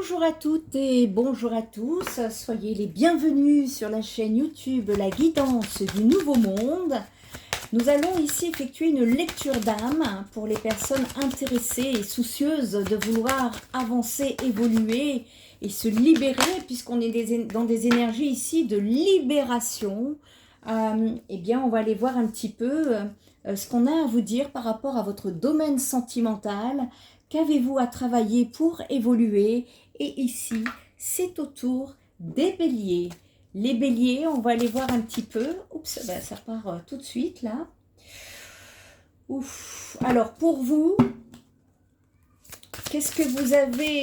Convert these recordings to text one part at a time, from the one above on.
Bonjour à toutes et bonjour à tous, soyez les bienvenus sur la chaîne YouTube La Guidance du Nouveau Monde. Nous allons ici effectuer une lecture d'âme pour les personnes intéressées et soucieuses de vouloir avancer, évoluer et se libérer, puisqu'on est dans des énergies ici de libération. Eh bien, on va aller voir un petit peu ce qu'on a à vous dire par rapport à votre domaine sentimental. Qu'avez-vous à travailler pour évoluer? Et ici, c'est au tour des béliers. Les béliers, on va aller voir un petit peu. Oups, ben ça part tout de suite là. Ouf. Alors pour vous, qu'est-ce que vous avez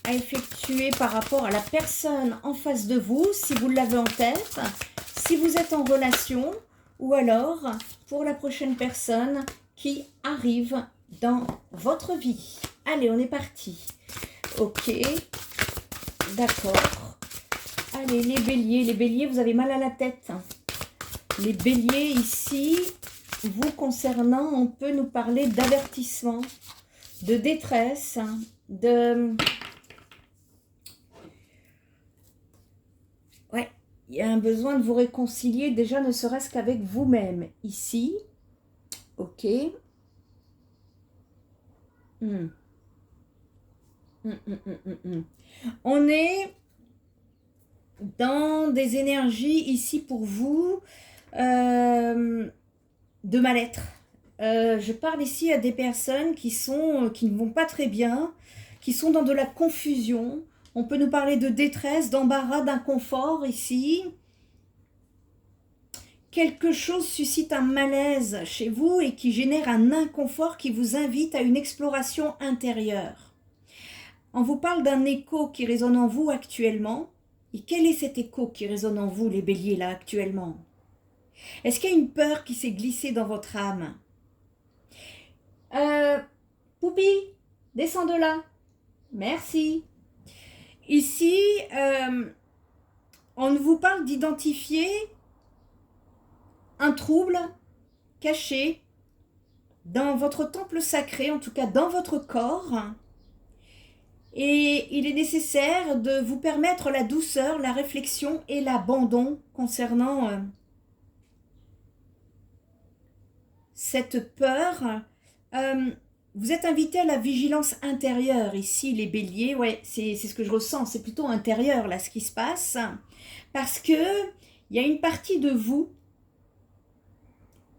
à effectuer par rapport à la personne en face de vous, si vous l'avez en tête, si vous êtes en relation, ou alors pour la prochaine personne qui arrive dans votre vie? Allez, on est parti. Ok, d'accord. Allez, les béliers, vous avez mal à la tête. Les béliers, ici, vous concernant, on peut nous parler d'avertissement, de détresse, Ouais, il y a un besoin de vous réconcilier, déjà ne serait-ce qu'avec vous-même. Ici, ok. On est dans des énergies ici pour vous de mal-être. Je parle ici à des personnes qui ne vont pas très bien, qui sont dans de la confusion. On peut nous parler de détresse, d'embarras, d'inconfort ici. Quelque chose suscite un malaise chez vous et qui génère un inconfort qui vous invite à une exploration intérieure. On vous parle d'un écho qui résonne en vous actuellement. Et quel est cet écho qui résonne en vous, les béliers, là, actuellement? Est-ce qu'il y a une peur qui s'est glissée dans votre âme? Poupi, descends de là. Merci. Ici, on vous parle d'identifier un trouble caché dans votre temple sacré, en tout cas dans votre corps. Et il est nécessaire de vous permettre la douceur, la réflexion et l'abandon concernant cette peur. Vous êtes invité à la vigilance intérieure ici, les béliers. Ouais, c'est ce que je ressens, c'est plutôt intérieur là ce qui se passe. Parce que il y a une partie de vous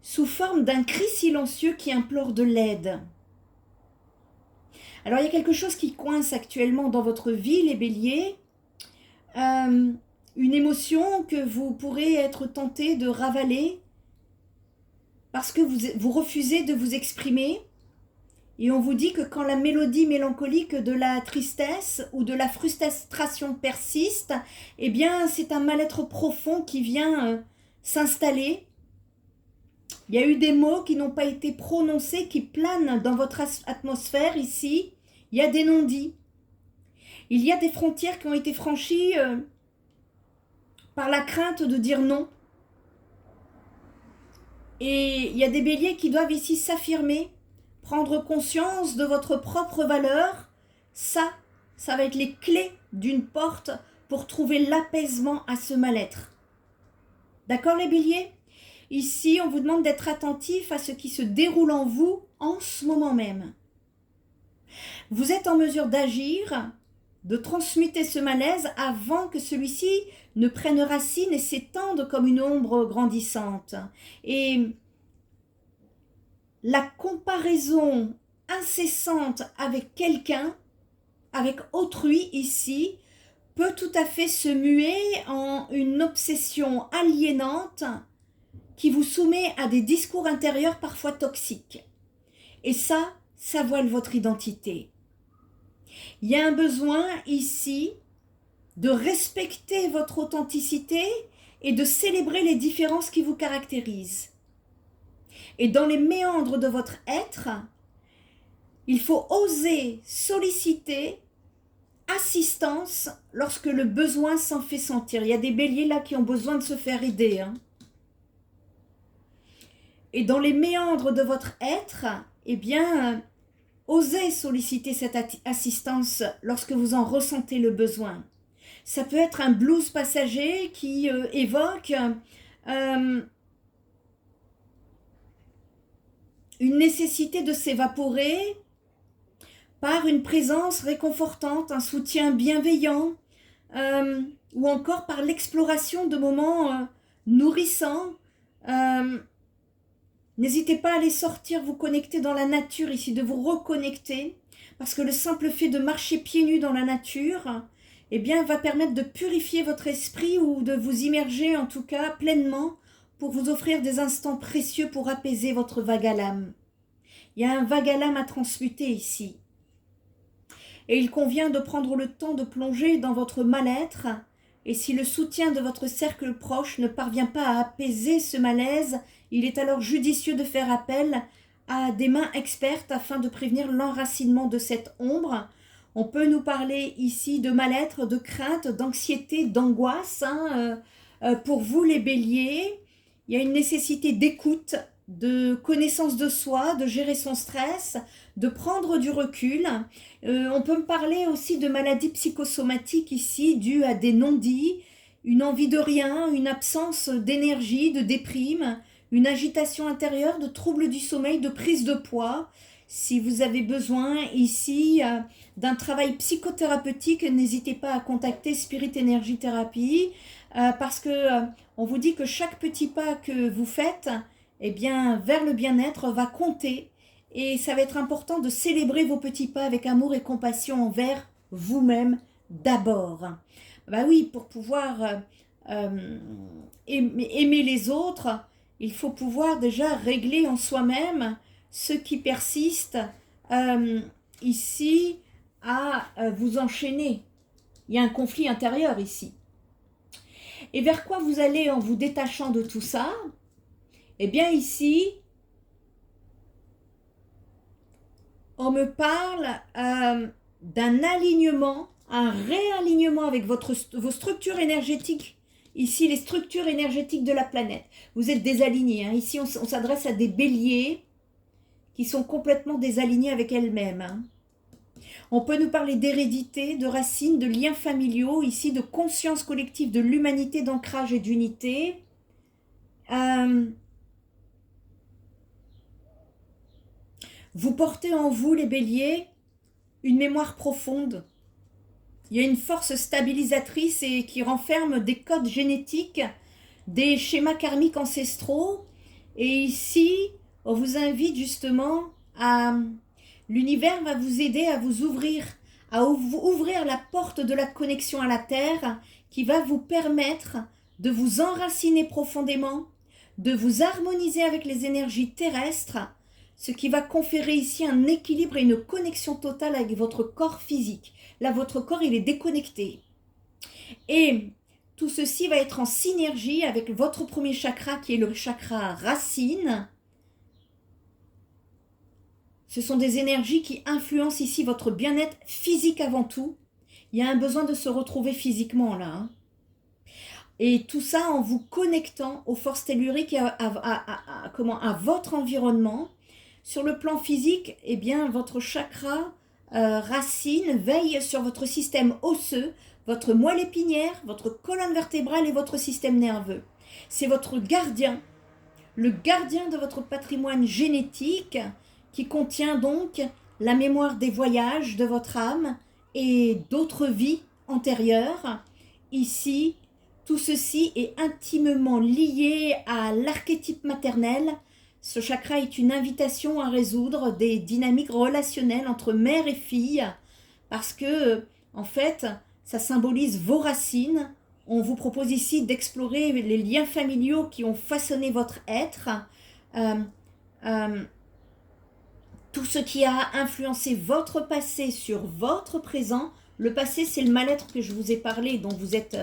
sous forme d'un cri silencieux qui implore de l'aide. Alors il y a quelque chose qui coince actuellement dans votre vie, les béliers. Une émotion que vous pourrez être tenté de ravaler parce que vous refusez de vous exprimer. Et on vous dit que quand la mélodie mélancolique de la tristesse ou de la frustration persiste, eh bien c'est un mal-être profond qui vient s'installer. Il y a eu des mots qui n'ont pas été prononcés, qui planent dans votre atmosphère ici. Il y a des non-dits. Il y a des frontières qui ont été franchies par la crainte de dire non. Et il y a des béliers qui doivent ici s'affirmer, prendre conscience de votre propre valeur. Ça va être les clés d'une porte pour trouver l'apaisement à ce mal-être. D'accord les béliers? Ici, on vous demande d'être attentif à ce qui se déroule en vous en ce moment même. Vous êtes en mesure d'agir, de transmuter ce malaise avant que celui-ci ne prenne racine et s'étende comme une ombre grandissante. Et la comparaison incessante avec quelqu'un, avec autrui ici, peut tout à fait se muer en une obsession aliénante qui vous soumet à des discours intérieurs parfois toxiques. Et ça voile votre identité. Il y a un besoin ici de respecter votre authenticité et de célébrer les différences qui vous caractérisent. Et dans les méandres de votre être, il faut oser solliciter assistance lorsque le besoin s'en fait sentir. Il y a des béliers là qui ont besoin de se faire aider. Et dans les méandres de votre être, eh bien, osez solliciter cette assistance lorsque vous en ressentez le besoin. Ça peut être un blues passager qui évoque une nécessité de s'évaporer par une présence réconfortante, un soutien bienveillant, ou encore par l'exploration de moments nourrissants. N'hésitez pas à aller sortir, vous connecter dans la nature ici, de vous reconnecter, parce que le simple fait de marcher pieds nus dans la nature, eh bien, va permettre de purifier votre esprit ou de vous immerger en tout cas pleinement pour vous offrir des instants précieux pour apaiser votre vague à l'âme. Il y a un vague à l'âme à transmuter ici. Et il convient de prendre le temps de plonger dans votre mal-être. Et si le soutien de votre cercle proche ne parvient pas à apaiser ce malaise, il est alors judicieux de faire appel à des mains expertes afin de prévenir l'enracinement de cette ombre. On peut nous parler ici de mal-être, de crainte, d'anxiété, d'angoisse. Pour vous les béliers, il y a une nécessité d'écoute, de connaissance de soi, de gérer son stress, de prendre du recul. On peut me parler aussi de maladies psychosomatiques ici, dues à des non-dits, une envie de rien, une absence d'énergie, de déprime, une agitation intérieure, de troubles du sommeil, de prise de poids. Si vous avez besoin ici d'un travail psychothérapeutique, n'hésitez pas à contacter Spirit Energy Therapy parce que on vous dit que chaque petit pas que vous faites, eh bien, vers le bien-être va compter et ça va être important de célébrer vos petits pas avec amour et compassion envers vous-même d'abord. Bah oui, pour pouvoir aimer les autres, il faut pouvoir déjà régler en soi-même ce qui persiste ici à vous enchaîner. Il y a un conflit intérieur ici. Et vers quoi vous allez en vous détachant de tout ça? Eh bien ici, on me parle d'un alignement, un réalignement avec vos structures énergétiques. Ici, les structures énergétiques de la planète. Vous êtes désalignés. Hein. Ici, on s'adresse à des béliers qui sont complètement désalignés avec elles-mêmes. Hein. On peut nous parler d'hérédité, de racines, de liens familiaux, ici de conscience collective de l'humanité, d'ancrage et d'unité. Vous portez en vous, les béliers, une mémoire profonde. Il y a une force stabilisatrice et qui renferme des codes génétiques, des schémas karmiques ancestraux. Et ici, on vous invite justement à... L'univers va vous aider à vous ouvrir, à ouvrir la porte de la connexion à la Terre qui va vous permettre de vous enraciner profondément, de vous harmoniser avec les énergies terrestres, ce qui va conférer ici un équilibre et une connexion totale avec votre corps physique. Là, votre corps, il est déconnecté. Et tout ceci va être en synergie avec votre premier chakra qui est le chakra racine. Ce sont des énergies qui influencent ici votre bien-être physique avant tout. Il y a un besoin de se retrouver physiquement là. Hein. Et tout ça en vous connectant aux forces telluriques et à votre environnement. Sur le plan physique, eh bien, votre chakra racine veille sur votre système osseux, votre moelle épinière, votre colonne vertébrale et votre système nerveux. C'est votre gardien, le gardien de votre patrimoine génétique qui contient donc la mémoire des voyages de votre âme et d'autres vies antérieures. Ici, tout ceci est intimement lié à l'archétype maternel. Ce chakra est une invitation à résoudre des dynamiques relationnelles entre mère et fille parce que, en fait, ça symbolise vos racines. On vous propose ici d'explorer les liens familiaux qui ont façonné votre être. Tout ce qui a influencé votre passé sur votre présent. Le passé, c'est le mal-être que je vous ai parlé, dont vous êtes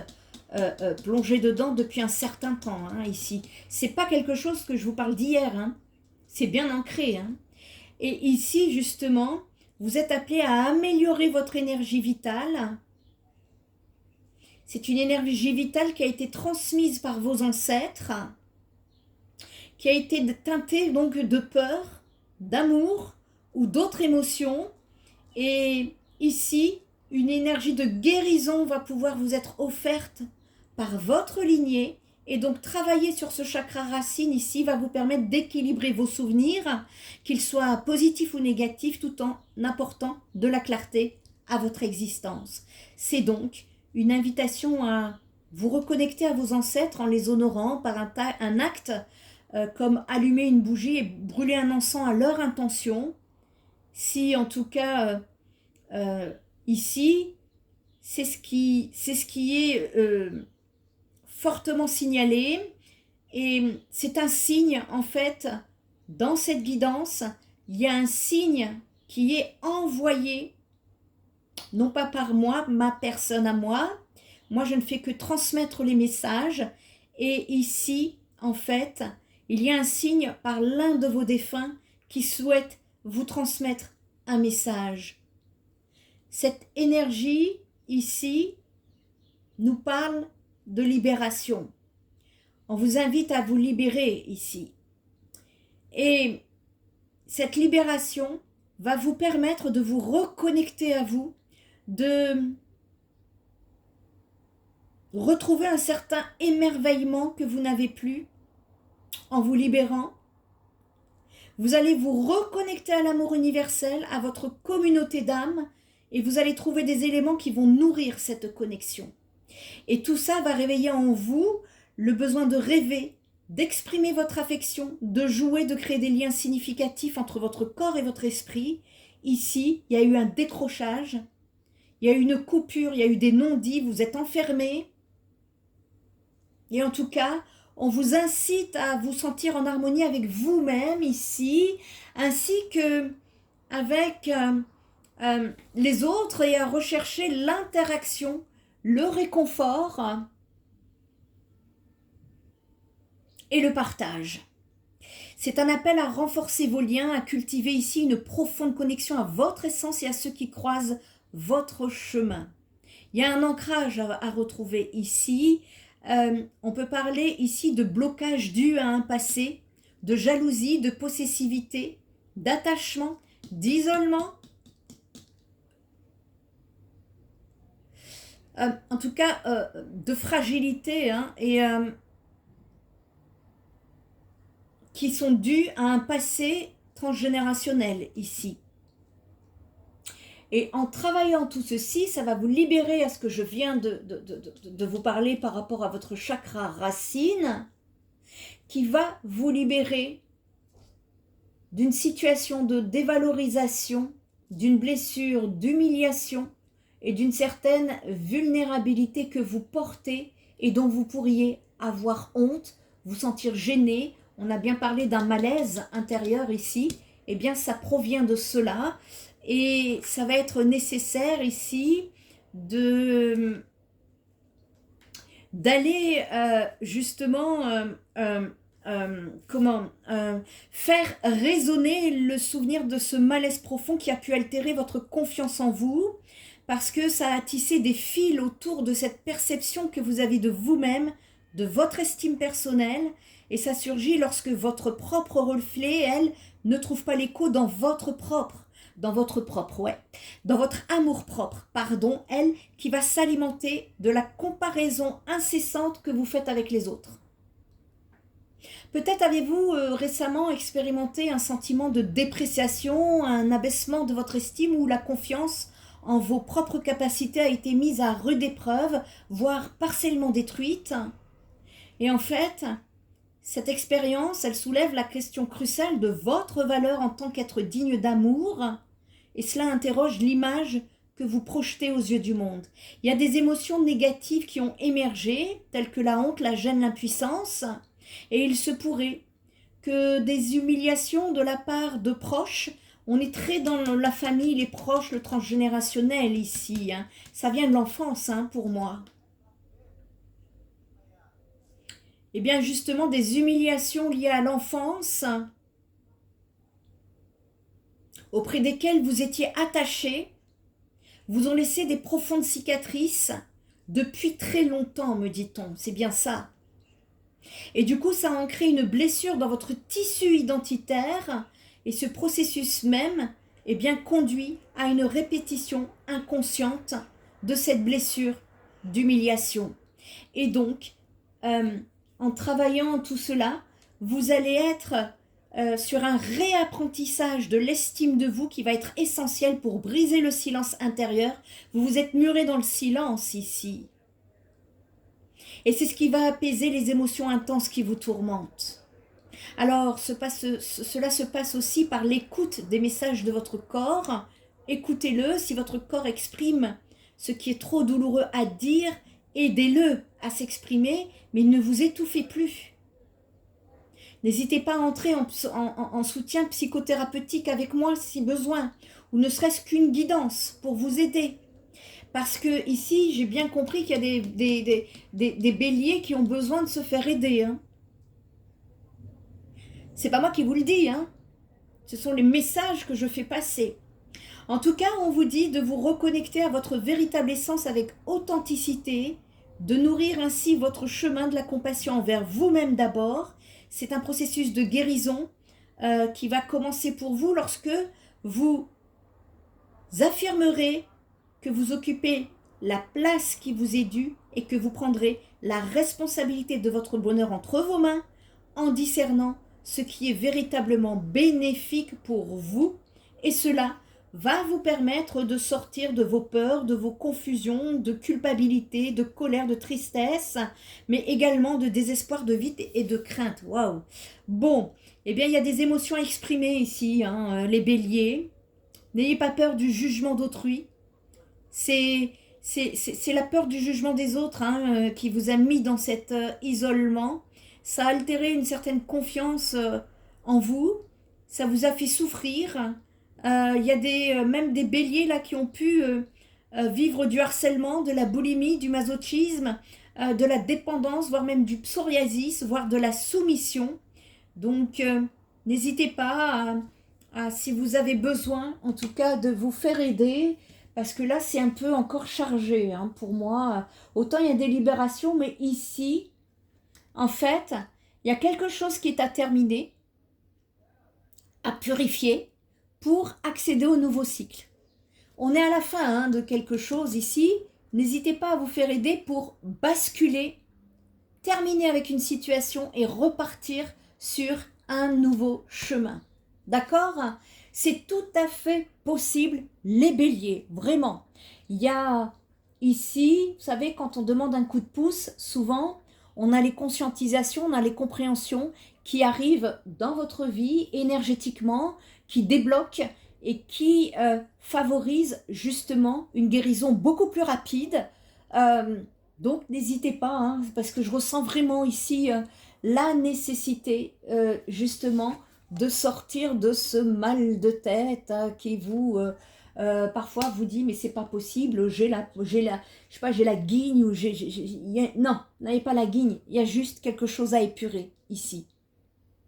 plongé dedans depuis un certain temps, hein, ici. C'est pas quelque chose que je vous parle d'hier, hein. C'est bien ancré. Hein. Et ici, justement, vous êtes appelé à améliorer votre énergie vitale. C'est une énergie vitale qui a été transmise par vos ancêtres, qui a été teintée donc de peur, d'amour, ou d'autres émotions. Et ici, une énergie de guérison va pouvoir vous être offerte par votre lignée. Et donc, travailler sur ce chakra racine ici va vous permettre d'équilibrer vos souvenirs, qu'ils soient positifs ou négatifs, tout en apportant de la clarté à votre existence. C'est donc une invitation à vous reconnecter à vos ancêtres en les honorant par un acte comme allumer une bougie et brûler un encens à leur intention. Si en tout cas, ici, c'est ce qui est fortement signalé, et c'est un signe en fait, dans cette guidance, il y a un signe qui est envoyé, non pas par moi, ma personne à moi je ne fais que transmettre les messages, et ici en fait, il y a un signe par l'un de vos défunts qui souhaite vous transmettre un message. Cette énergie ici nous parle de libération. On vous invite à vous libérer ici. Et cette libération va vous permettre de vous reconnecter à vous, de retrouver un certain émerveillement que vous n'avez plus en vous libérant. Vous allez vous reconnecter à l'amour universel, à votre communauté d'âme, et vous allez trouver des éléments qui vont nourrir cette connexion. Et tout ça va réveiller en vous le besoin de rêver, d'exprimer votre affection, de jouer, de créer des liens significatifs entre votre corps et votre esprit. Ici, il y a eu un décrochage, il y a eu une coupure, il y a eu des non-dits, vous êtes enfermés. Et en tout cas, on vous incite à vous sentir en harmonie avec vous-même ici, ainsi que avec les autres, et à rechercher l'interaction, le réconfort et le partage. C'est un appel à renforcer vos liens, à cultiver ici une profonde connexion à votre essence et à ceux qui croisent votre chemin. Il y a un ancrage à retrouver ici. On peut parler ici de blocage dû à un passé, de jalousie, de possessivité, d'attachement, d'isolement. En tout cas, de fragilité, et qui sont dus à un passé transgénérationnel ici. Et en travaillant tout ceci, ça va vous libérer à ce que je viens de vous parler par rapport à votre chakra racine, qui va vous libérer d'une situation de dévalorisation, d'une blessure, d'humiliation et d'une certaine vulnérabilité que vous portez et dont vous pourriez avoir honte, vous sentir gêné. On a bien parlé d'un malaise intérieur ici. Eh bien, ça provient de cela. Et ça va être nécessaire ici d'aller justement faire résonner le souvenir de ce malaise profond qui a pu altérer votre confiance en vous, parce que ça a tissé des fils autour de cette perception que vous avez de vous-même, de votre estime personnelle, et ça surgit lorsque votre propre reflet, elle, ne trouve pas l'écho dans votre amour-propre, elle, qui va s'alimenter de la comparaison incessante que vous faites avec les autres. Peut-être avez-vous récemment expérimenté un sentiment de dépréciation, un abaissement de votre estime, où la confiance en vos propres capacités a été mise à rude épreuve, voire partiellement détruite. Et en fait, cette expérience, elle soulève la question cruciale de votre valeur en tant qu'être digne d'amour, et cela interroge l'image que vous projetez aux yeux du monde. Il y a des émotions négatives qui ont émergé, telles que la honte, la gêne, l'impuissance, et il se pourrait que des humiliations de la part de proches, on est très dans la famille, les proches, le transgénérationnel ici, ça vient de l'enfance pour moi. Eh bien justement, des humiliations liées à l'enfance, auprès desquelles vous étiez attaché, vous ont laissé des profondes cicatrices depuis très longtemps, me dit-on. C'est bien ça. Et du coup, ça a créé une blessure dans votre tissu identitaire, et ce processus même eh bien, conduit à une répétition inconsciente de cette blessure d'humiliation. Et donc, en travaillant tout cela, vous allez être sur un réapprentissage de l'estime de vous qui va être essentiel pour briser le silence intérieur. Vous vous êtes muré dans le silence ici. Et c'est ce qui va apaiser les émotions intenses qui vous tourmentent. Alors, cela se passe aussi par l'écoute des messages de votre corps. Écoutez-le, si votre corps exprime ce qui est trop douloureux à dire, aidez-le à s'exprimer, mais ne vous étouffez plus. N'hésitez pas à entrer en soutien psychothérapeutique avec moi si besoin, ou ne serait-ce qu'une guidance pour vous aider. Parce que ici, j'ai bien compris qu'il y a des béliers qui ont besoin de se faire aider. Hein. C'est pas moi qui vous le dis, hein. Ce sont les messages que je fais passer. En tout cas, on vous dit de vous reconnecter à votre véritable essence avec authenticité, de nourrir ainsi votre chemin de la compassion envers vous-même d'abord. C'est un processus de guérison qui va commencer pour vous lorsque vous affirmerez que vous occupez la place qui vous est due et que vous prendrez la responsabilité de votre bonheur entre vos mains en discernant ce qui est véritablement bénéfique pour vous, et cela va vous permettre de sortir de vos peurs, de vos confusions, de culpabilité, de colère, de tristesse, mais également de désespoir, de vide et de crainte. Waouh! Bon, eh bien il y a des émotions exprimées ici, hein, les béliers. N'ayez pas peur du jugement d'autrui. C'est la peur du jugement des autres hein, qui vous a mis dans cet isolement. Ça a altéré une certaine confiance en vous. Ça vous a fait souffrir. Il y a même des béliers là qui ont pu vivre du harcèlement, de la boulimie, du masochisme, de la dépendance, voire même du psoriasis, voire de la soumission. Donc, n'hésitez pas si vous avez besoin, en tout cas, de vous faire aider, parce que là, c'est un peu encore chargé hein, pour moi. Autant il y a des libérations, mais ici, en fait, il y a quelque chose qui est à terminer, à purifier, pour accéder au nouveau cycle. On est à la fin hein, de quelque chose ici. N'hésitez pas à vous faire aider pour basculer, terminer avec une situation et repartir sur un nouveau chemin. D'accord? C'est tout à fait possible, les béliers, vraiment. Il y a ici, vous savez, quand on demande un coup de pouce, souvent, on a les conscientisations, on a les compréhensions qui arrivent dans votre vie énergétiquement, qui débloquent et qui favorisent justement une guérison beaucoup plus rapide. Donc, n'hésitez pas, hein, parce que je ressens vraiment ici la nécessité justement de sortir de ce mal de tête qui vous parfois vous dit mais c'est pas possible, j'ai la guigne ou non, n'avez pas la guigne, il y a juste quelque chose à épurer ici.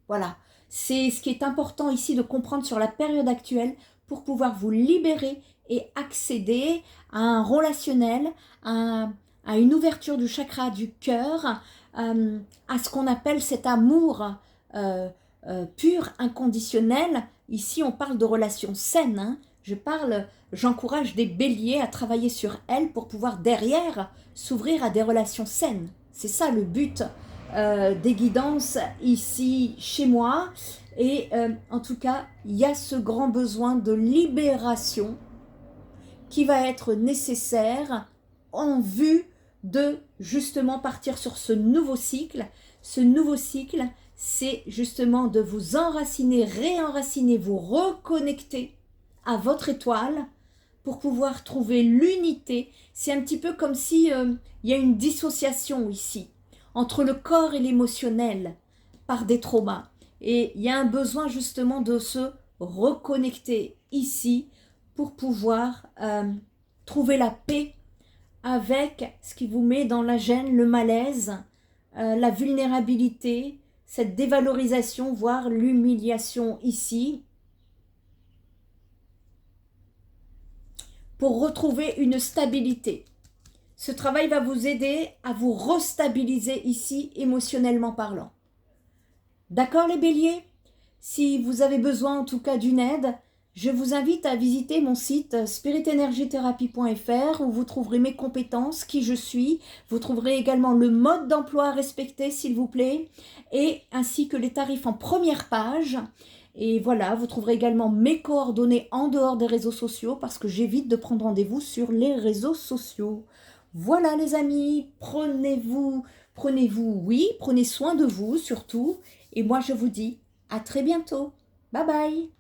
Voilà, c'est ce qui est important ici de comprendre sur la période actuelle pour pouvoir vous libérer et accéder à un relationnel, à une ouverture du chakra du cœur, à ce qu'on appelle cet amour pur, inconditionnel. Ici, on parle de relations saines. Hein. J'encourage des béliers à travailler sur elles pour pouvoir derrière s'ouvrir à des relations saines. C'est ça le but des guidances ici chez moi. Et en tout cas, il y a ce grand besoin de libération qui va être nécessaire en vue de justement partir sur ce nouveau cycle. Ce nouveau cycle, c'est justement de vous enraciner, réenraciner, vous reconnecter à votre étoile pour pouvoir trouver l'unité. C'est un petit peu comme si il y a une dissociation ici entre le corps et l'émotionnel par des traumas. Et il y a un besoin justement de se reconnecter ici pour pouvoir trouver la paix avec ce qui vous met dans la gêne, le malaise, la vulnérabilité, cette dévalorisation, voire l'humiliation ici, pour retrouver une stabilité. Ce travail va vous aider à vous restabiliser ici, émotionnellement parlant. D'accord les béliers? Si vous avez besoin en tout cas d'une aide, Je vous invite à visiter mon site spiritenergytherapy.fr où vous trouverez mes compétences, qui je suis. Vous trouverez également le mode d'emploi à respecter, s'il vous plaît, et ainsi que les tarifs en première page. Et voilà, vous trouverez également mes coordonnées en dehors des réseaux sociaux parce que j'évite de prendre rendez-vous sur les réseaux sociaux. Voilà les amis, oui, prenez soin de vous surtout. Et moi je vous dis à très bientôt. Bye bye.